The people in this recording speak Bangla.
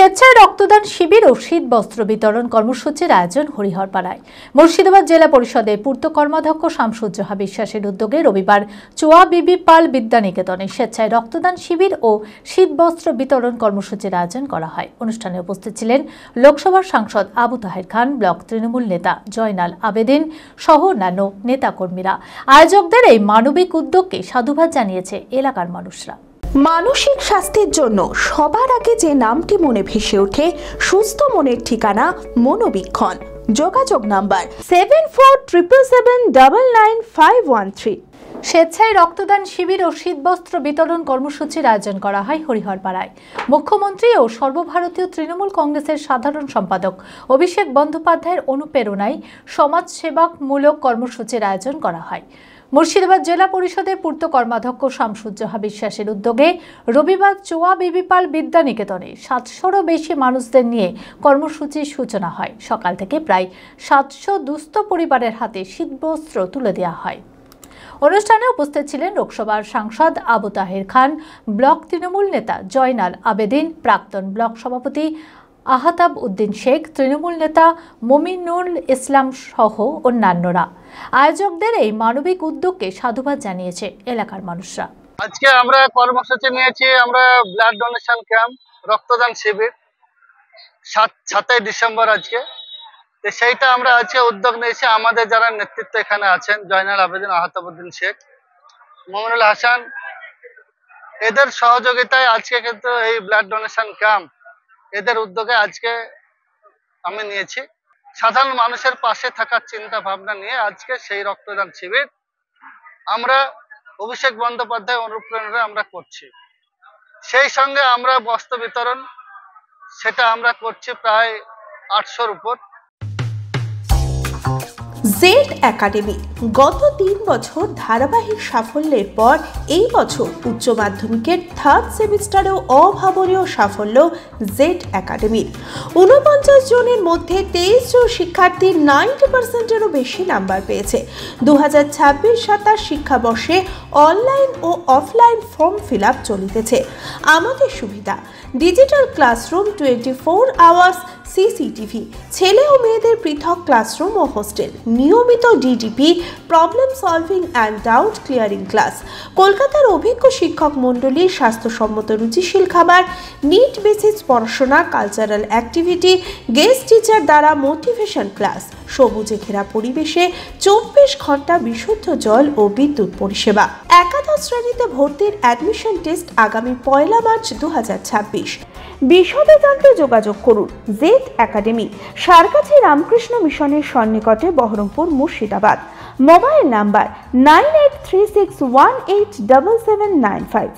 স্বেচ্ছায় রক্তদান শিবির ও শীত বস্ত্র বিতরণ কর্মসূচির আয়োজন হরিহরপাড়ায়। মুর্শিদাবাদ জেলা পরিষদের পূর্ত কর্মাধ্যক্ষ শামসুজ্জোহা বিশ্বাসের উদ্যোগে রবিবার চোয়া বিবি পাল বিদ্যানিকেতনে স্বেচ্ছায় রক্তদান শিবির ও শীত বস্ত্র বিতরণ কর্মসূচির আয়োজন করা হয়। অনুষ্ঠানে উপস্থিত ছিলেন লোকসভার সাংসদ আবু তাহের খান, ব্লক তৃণমূল নেতা জয়নাল আবেদিন সহ অন্যান্য নেতাকর্মীরা। আয়োজকদের এই মানবিক উদ্যোগকে সাধুবাদ জানিয়েছে এলাকার মানুষরা। মানসিক স্বাস্থ্যের জন্য সবার আগে যে নামটি মনে ভেসে ওঠে, সুস্থ মনের ঠিকানা মনোবীক্ষণ। যোগাযোগ নাম্বার 7477799513। স্বেচ্ছায় রক্তদান শিবির ও শীতবস্ত্র বিতরণ কর্মসূচির আয়োজন করা হয় হরিহরপাড়ায়। মুখ্যমন্ত্রী ও সর্বভারতীয় তৃণমূল কংগ্রেসের সাধারণ সম্পাদক অভিষেক বন্দ্যোপাধ্যায়ের অনুপ্রেরণায় সমাজসেবামূলক কর্মসূচির আয়োজন করা হয়। মুর্শিদাবাদ জেলা পরিষদের পূর্ত কর্মাধ্যক্ষ শামসুজ্জোহা বিশ্বাসের উদ্যোগে রবিবার চোয়া বিবি পাল বিদ্যানিকেতনে 700-রও বেশি মানুষদের নিয়ে কর্মসূচির সূচনা হয়। সকাল থেকে প্রায় 700 দুস্থ পরিবারের হাতে শীতবস্ত্র তুলে দেওয়া হয়। অনুষ্ঠানে উপস্থিত ছিলেন লোকসভার সাংসদ আবু তাহের খান, ব্লক তৃণমূল নেতা জয়নাল আবেদিন, প্রাক্তন ব্লক সভাপতি আহতাব উদ্দিন শেখ, তৃণমূল নেতা মমিনুল ইসলাম সহ অন্যান্যরা। আয়োজকদের এই মানবিক উদ্যোগকে সাধুবাদ জানিয়েছে এলাকার মানুষরা। আজকে আমরা কর্মসূচি নিয়েছি, আমরা ব্লাড ডোনেশন ক্যাম্প, রক্তদান শিবির 7ই ডিসেম্বর আজকে। সেইটা আমরা আজকে উদ্যোগ নিয়েছি। আমাদের যারা নেতৃত্ব এখানে আছেন, জয়নাল আবেদিন, আহতাব উদ্দিন শেখ, মমিনুল হাসান, এদের সহযোগিতায় আজকে কিন্তু এই ব্লাড ডোনেশন ক্যাম্প এদের উদ্যোগে আজকে আমি নিয়েছি। সাধারণ মানুষের পাশে থাকার চিন্তা ভাবনা নিয়ে আজকে সেই রক্তদান শিবির আমরা অভিষেক বন্দ্যোপাধ্যায় অনুপ্রেরণায় আমরা করছি। সেই সঙ্গে আমরা বস্ত্র বিতরণ সেটা আমরা করছি প্রায় 800-র উপর। জেড একাডেমি গত 3 বছর ধারাবাহিক সাফল্যের পর এই বছর উচ্চ মাধ্যমিকের 3rd সেমিস্টারেও অভাবনীয় সাফল্য জেড একাডেমির। 49 জনের মধ্যে 23 জন শিক্ষার্থী 90%-এরও বেশি নাম্বার পেয়েছে। 2026-27 শিক্ষাবর্ষে অনলাইন ও অফলাইন ফর্ম ফিল আপ চলিতেছে। আমাদের সুবিধা: ডিজিটাল ক্লাসরুম, 24 আওয়ার্স সিসিটিভি, ছেলে ও মেয়েদের পৃথক ক্লাসরুম ও হোস্টেল, নিয়মিত DDP, problem solving and doubt clearing class, কলকাতার অভিজ্ঞ শিক্ষক মণ্ডলীর স্বাস্থ্যসম্মত রুচিশীল খাবার, নিট বেসিস পড়াশোনা, কালচারাল অ্যাক্টিভিটি, গেস্ট টিচার দ্বারা মোটিভেশন ক্লাস, সবুজে ঘেরা পরিবেশে 24 ঘন্টা বিশুদ্ধ জল ও বিদ্যুৎ পরিষেবা। একাদশ শ্রেণীতে ভর্তির অ্যাডমিশন টেস্ট আগামী 1 মার্চ 2026। বিশদে জানতে যোগাযোগ করুন জেড একাডেমি, সারকাছি রামকৃষ্ণ মিশনের সন্নিকটে, বহরমপুর, মুর্শিদাবাদ। Mobile number 9836187795।